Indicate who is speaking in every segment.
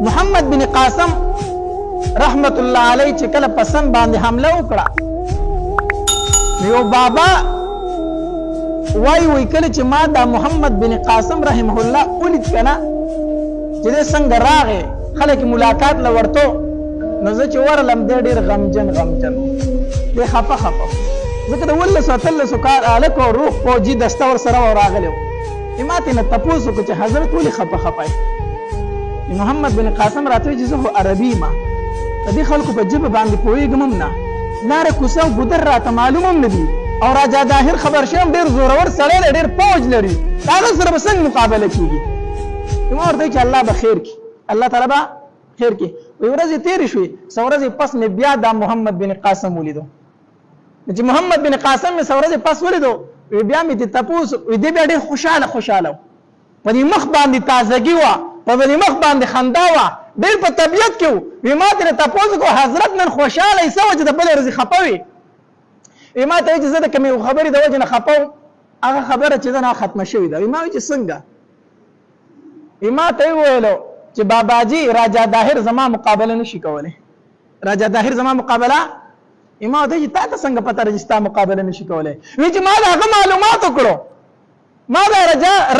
Speaker 1: محمد بن قاسم رحمت الله علیه چې کله پسند باندې حمله وکړه یو بابا وای کله چې ما دا محمد بن قاسم رحمه الله ولید کنه چې څنګه راغې خلک ملاقات لورته نو زه چې ورلم ډېر غمجن دې خفه ځکه د 1913 کال الکو روح فوجي دسته ور سره راغلی ماته نه تپوس وکړه چې حضرت ولې خفه محمد بن قاسم راته چې زه عربي ما د دې خلکو په جبه باندې پوهېږم نه لاره کوڅه او ګودر راته معلوم هم نه دي او راجا داهر خبر شم ډېر زورور سړی دی ډېر فوج لري هغه سره به څنګه مقابله کېږي ما ورته چې الله به خیر کړي الله تعالی به خیر کړي وایي ورځې تېرې شوې څو ورځې پس مې بیا دا محمد بن قاسم ولیدو چې محمد بن قاسم مې څو ورځې پس ولیدو بیا مې دې تپوس دې بیا ډېر خوشحاله په دې مخ باندې تازګي وه په دې مخ باندې خندا وه ډېر په طبیعت کې وي ما ترې تپوس وکړو حضرت نن خوشحاله یې څه وه چې د بلې ورځې خفه وي ما ته وایي چې زه د کومې خبرې د وجې نه خفه وم هغه خبره چې ده نه ختمه شوې ده ما وایي چې څنګه ما ته یې وویلو چې باباجي راجا داهر زما مقابله نشي کولی راجا داهر زما مقابله ما ته چې تا ته څنګه پته ده چې ستا مقابله نشي کولی وایي چې ما د هغه معلومات وکړو ما دا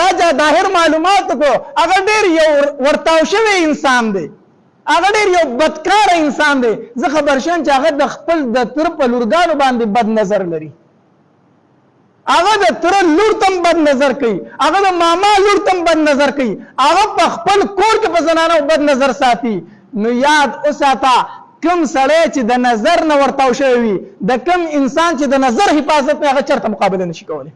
Speaker 1: راجا داهر معلومات وکړو هغه ډېر یو ورتاو شوی انسان دی هغه ډېر یو بدکاره انسان دی زه خبر شوم چې هغه د خپل د تره په لورګانو باندې بد نظر لري هغه د تره لور ته هم بد نظر کوي هغه د ماما لور ته هم بد نظر کوي هغه په خپل کور کې په زنانو بد نظر ساتي نو یاد وساته کوم سړی چې د نظر نه ورتاو شوی وي د کوم انسان چې د نظر حفاظت نه هغه چېرته مقابله نشي کولی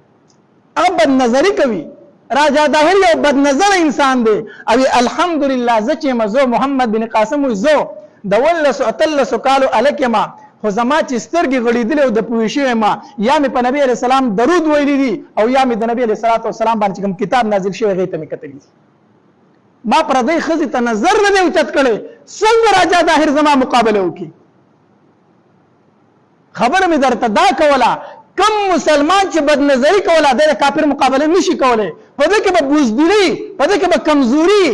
Speaker 1: هغه بد نظري کوي راجا داهر یو بد نظر انسان دی او الحمدلله زه چې مزو محمد بن قاسم وي زه د 1913 کالو الک ما خو زما چې سترګې غړېدلې او د پوه شوی ما یا مې په نبي علیه السلام درود ویلی دي او یا مې د نبي علیه السلام باندې کوم کتاب نازل شوی هغې ته مې کتلي دي ما پردۍ ښځې ته نظر نه دی اوچت کړی څنګه راجا داهر زما مقابله وکړي خبره مې درته دا کوله کم مسلمان چې بد نظری کوله د کافر مقابله نشي کولی په دې کې به بوزدلي په دې کې به کمزوري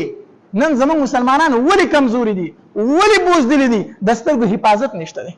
Speaker 1: نن زموږ مسلمانان ولې کمزوري دي ولې بوزدلي دي د سترګو حفاظت نشته دی